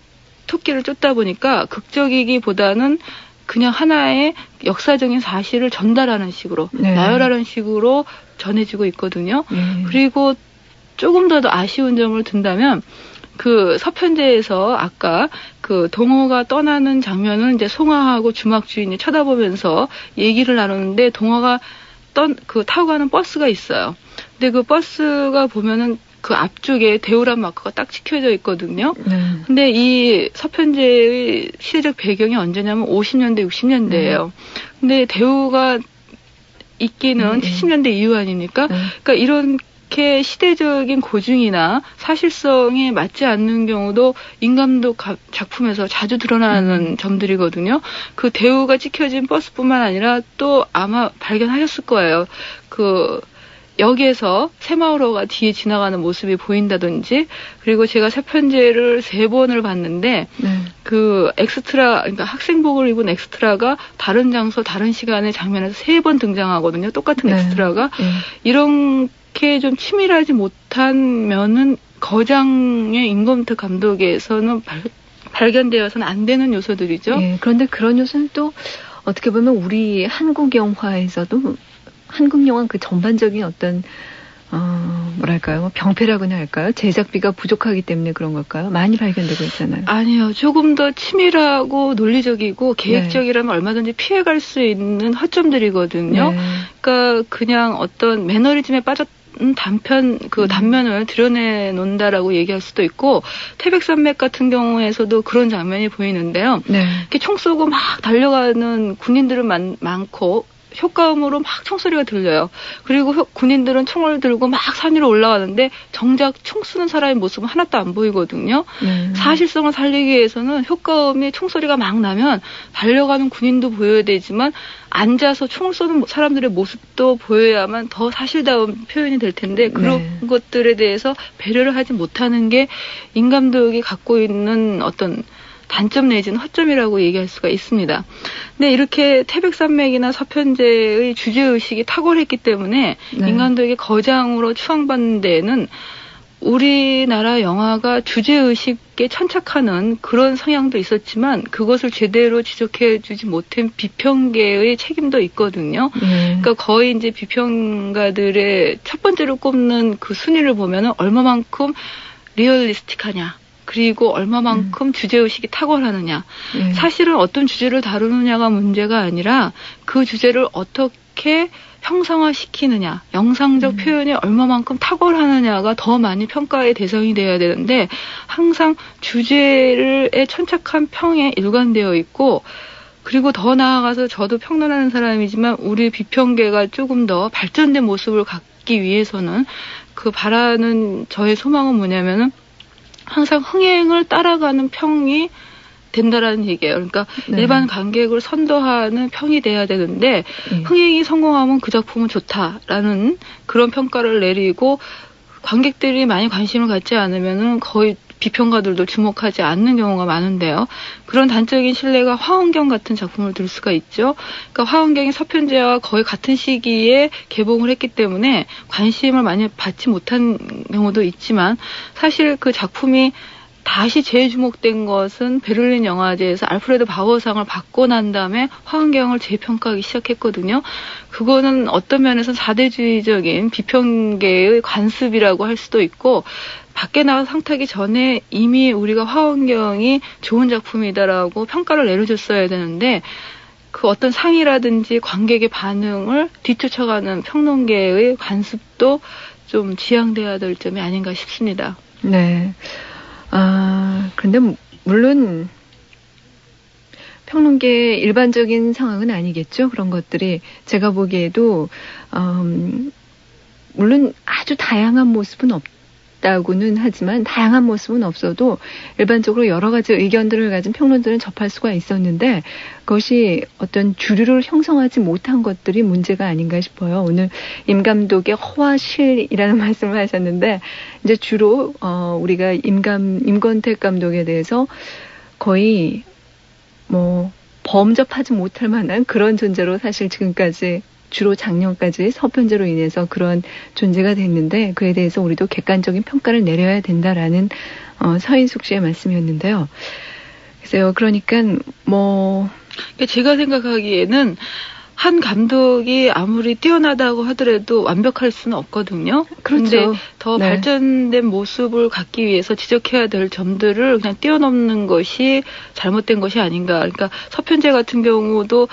토끼를 쫓다 보니까 극적이기보다는 그냥 하나의 역사적인 사실을 전달하는 식으로 나열하는 식으로 전해지고 있거든요. 그리고 조금 더 아쉬운 점을 든다면 그 서편제에서 아까 그 동호가 떠나는 장면은 이제 송하하고 주막 주인이 쳐다보면서 얘기를 나누는데 동호가 타고 가는 버스가 있어요. 근데 그 버스가 보면은 그 앞쪽에 대우란 마크가 딱 찍혀져 있거든요. 근데 이 서편제의 시대적 배경이 언제냐면 50년대, 60년대예요. 근데 대우가 있기는 70년대 이후 아닙니까? 그러니까 이렇게 시대적인 고증이나 사실성에 맞지 않는 경우도 임감독 작품에서 자주 드러나는 점들이거든요. 그 대우가 찍혀진 버스뿐만 아니라 또 아마 발견하셨을 거예요. 그 역에서 새마을호가 뒤에 지나가는 모습이 보인다든지, 그리고 제가 서편제를 3번을 봤는데 그 엑스트라, 그러니까 학생복을 입은 엑스트라가 다른 장소, 다른 시간에 장면에서 3번 등장하거든요. 똑같은 엑스트라가. 이렇게 좀 치밀하지 못한 면은 거장의 임권태 감독에서는 발견되어서는 안 되는 요소들이죠. 그런데 그런 요소는 또 어떻게 보면 우리 한국 영화에서도 한국 영화 그 전반적인 어떤 뭐랄까요, 병폐라고나 할까요? 제작비가 부족하기 때문에 그런 걸까요? 많이 발견되고 있잖아요. 아니요, 조금 더 치밀하고 논리적이고 계획적이라면 얼마든지 피해갈 수 있는 허점들이거든요. 그러니까 그냥 어떤 매너리즘에 빠졌던 단면을 드러내 놓는다라고 얘기할 수도 있고, 태백산맥 같은 경우에서도 그런 장면이 보이는데요. 이렇게 총 쏘고 막 달려가는 군인들은 많고 효과음으로 막 총소리가 들려요. 그리고 군인들은 총을 들고 막 산 위로 올라가는데 정작 총 쏘는 사람의 모습은 하나도 안 보이거든요. 사실성을 살리기 위해서는 효과음에 총소리가 막 나면 달려가는 군인도 보여야 되지만 앉아서 총을 쏘는 사람들의 모습도 보여야만 더 사실다운 표현이 될 텐데 그런 것들에 대해서 배려를 하지 못하는 게 임 감독이 갖고 있는 어떤 단점 내지는 허점이라고 얘기할 수가 있습니다. 근데 이렇게 태백산맥이나 서편제의 주제의식이 탁월했기 때문에 임 감독의 거장으로 추앙받는 데에는 우리나라 영화가 주제의식에 천착하는 그런 성향도 있었지만 그것을 제대로 지적해주지 못한 비평계의 책임도 있거든요. 그러니까 거의 이제 비평가들의 첫 번째로 꼽는 그 순위를 보면은 얼마만큼 리얼리스틱하냐, 그리고 얼마만큼 주제의식이 탁월하느냐. 사실은 어떤 주제를 다루느냐가 문제가 아니라 그 주제를 어떻게 형상화시키느냐, 영상적 표현이 얼마만큼 탁월하느냐가 더 많이 평가의 대상이 돼야 되는데 항상 주제에 천착한 평에 일관되어 있고, 그리고 더 나아가서 저도 평론하는 사람이지만 우리 비평계가 조금 더 발전된 모습을 갖기 위해서는 그 바라는 저의 소망은 뭐냐면은 항상 흥행을 따라가는 평이 된다라는 얘기예요. 그러니까 일반 관객을 선도하는 평이 돼야 되는데 흥행이 성공하면 그 작품은 좋다라는 그런 평가를 내리고 관객들이 많이 관심을 갖지 않으면은 거의 비평가들도 주목하지 않는 경우가 많은데요. 그런 단적인 신뢰가 화원경 같은 작품을 들 수가 있죠. 그러니까 화원경이 서편제와 거의 같은 시기에 개봉을 했기 때문에 관심을 많이 받지 못한 경우도 있지만 사실 그 작품이 다시 재주목된 것은 베를린 영화제에서 알프레드 바우어상을 받고 난 다음에 화원경을 재평가하기 시작했거든요. 그거는 어떤 면에서 사대주의적인 비평계의 관습이라고 할 수도 있고, 밖에 나가서 상타기 전에 이미 우리가 화원경이 좋은 작품이다라고 평가를 내려줬어야 되는데 그 어떤 상이라든지 관객의 반응을 뒤쫓아가는 평론계의 관습도 좀 지양돼야 될 점이 아닌가 싶습니다. 네. 그런데 물론 평론계의 일반적인 상황은 아니겠죠. 그런 것들이 제가 보기에도 물론 아주 다양한 모습은 없다고는 하지만 다양한 모습은 없어도 일반적으로 여러 가지 의견들을 가진 평론들은 접할 수가 있었는데 그것이 어떤 주류를 형성하지 못한 것들이 문제가 아닌가 싶어요. 오늘 임 감독의 허와실이라는 말씀을 하셨는데 이제 주로 우리가 임권택 감독에 대해서 거의 범접하지 못할 만한 그런 존재로 사실 지금까지 주로 작년까지 서편제로 인해서 그런 존재가 됐는데 그에 대해서 우리도 객관적인 평가를 내려야 된다라는 서인숙 씨의 말씀이었는데요. 글쎄요. 그러니까 제가 생각하기에는 한 감독이 아무리 뛰어나다고 하더라도 완벽할 수는 없거든요. 그런데 그렇죠. 더 네. 발전된 모습을 갖기 위해서 지적해야 될 점들을 그냥 뛰어넘는 것이 잘못된 것이 아닌가. 그러니까 서편제 같은 경우도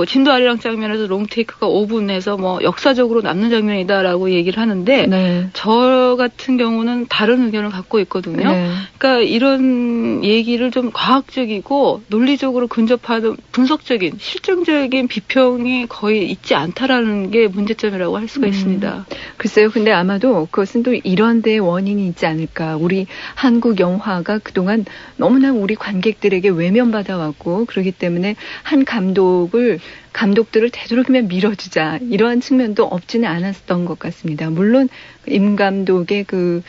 진도 아리랑 장면에서 롱테이크가 5분에서 역사적으로 남는 장면이다라고 얘기를 하는데, 네. 저 같은 경우는 다른 의견을 갖고 있거든요. 네. 그러니까 이런 얘기를 좀 과학적이고 논리적으로 근접하는 분석적인, 실증적인 비평이 거의 있지 않다라는 게 문제점이라고 할 수가 있습니다. 글쎄요. 근데 아마도 그것은 또 이런 데에 원인이 있지 않을까. 우리 한국 영화가 그동안 너무나 우리 관객들에게 외면받아왔고, 그렇기 때문에 한 감독들을 되도록이면 밀어주자 이러한 측면도 없지는 않았던 것 같습니다. 물론 임 감독의 그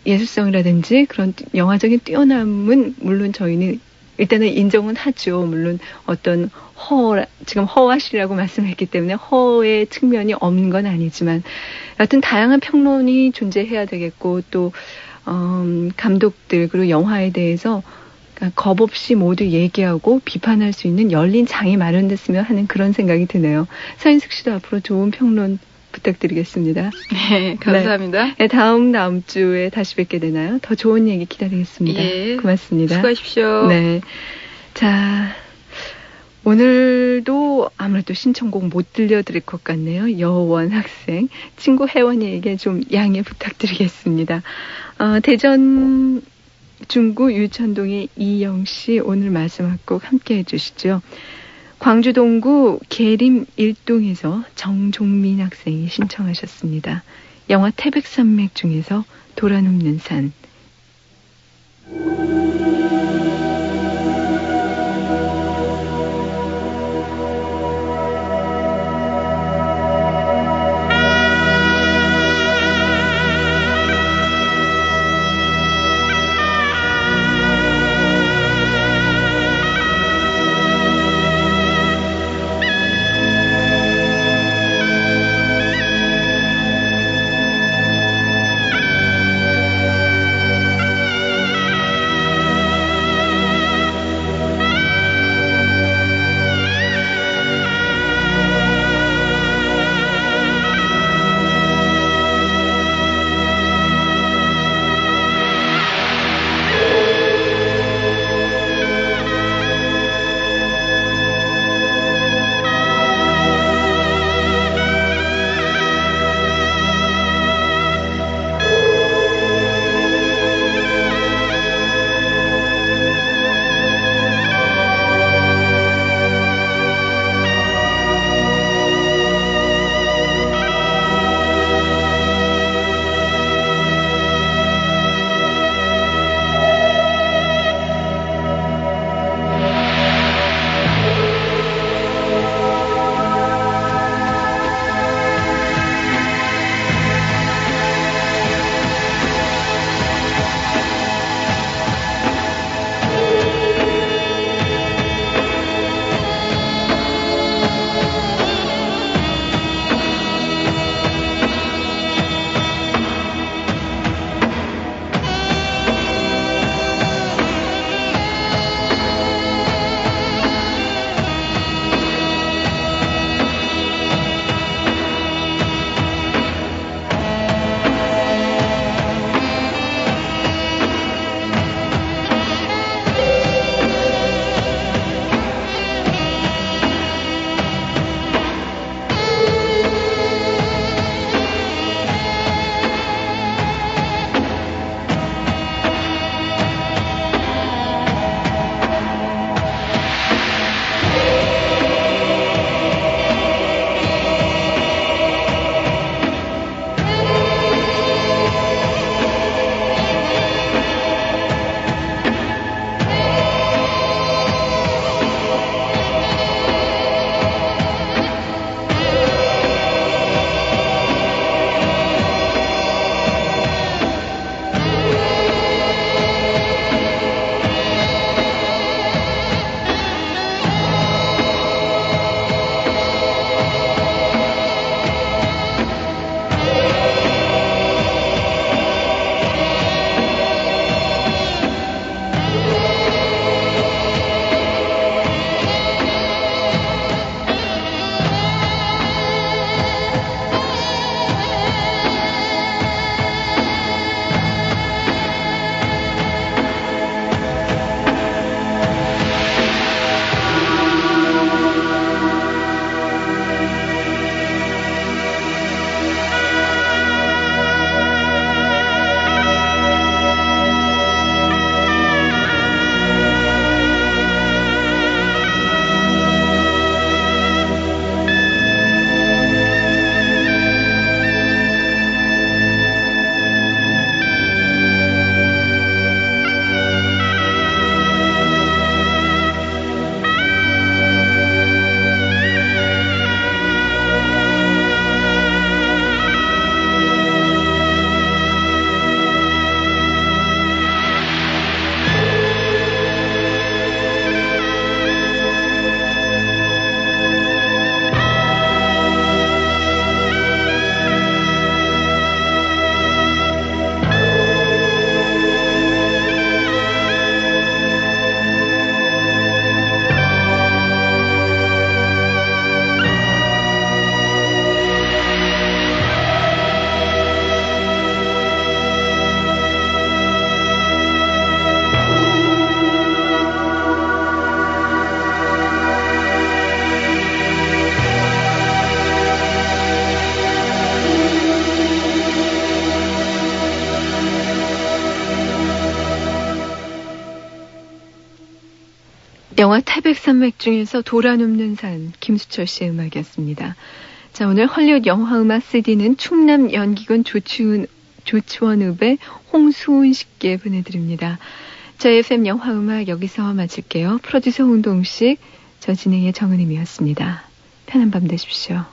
예술성이라든지 그런 영화적인 뛰어남은 물론 저희는 일단은 인정은 하죠. 물론 어떤 지금 허와실이라고 말씀했기 때문에 허의 측면이 없는 건 아니지만 여하튼 다양한 평론이 존재해야 되겠고 또 감독들 그리고 영화에 대해서 겁 없이 모두 얘기하고 비판할 수 있는 열린 장이 마련됐으면 하는 그런 생각이 드네요. 서인숙 씨도 앞으로 좋은 평론 부탁드리겠습니다. 네, 감사합니다. 네, 다음 주에 다시 뵙게 되나요? 더 좋은 얘기 기다리겠습니다. 예, 고맙습니다. 수고하십시오. 네. 자, 오늘도 아무래도 신청곡 못 들려드릴 것 같네요. 여원 학생. 친구 혜원이에게 좀 양해 부탁드리겠습니다. 대전 중구 유천동의 이영씨 오늘 마지막 곡 함께 해주시죠. 광주 동구 계림 1동에서 정종민 학생이 신청하셨습니다. 영화 태백산맥 중에서 돌아눕는 산. 영화 태백산맥 중에서 도란눕는 산, 김수철 씨의 음악이었습니다. 자, 오늘 헐리우드 영화음악 CD는 충남 연기군 조치원읍의 홍수은 씨께 보내드립니다. 저희 FM 영화음악 여기서 마칠게요. 프로듀서 홍동식, 저 진행의 정은임이었습니다. 편한 밤 되십시오.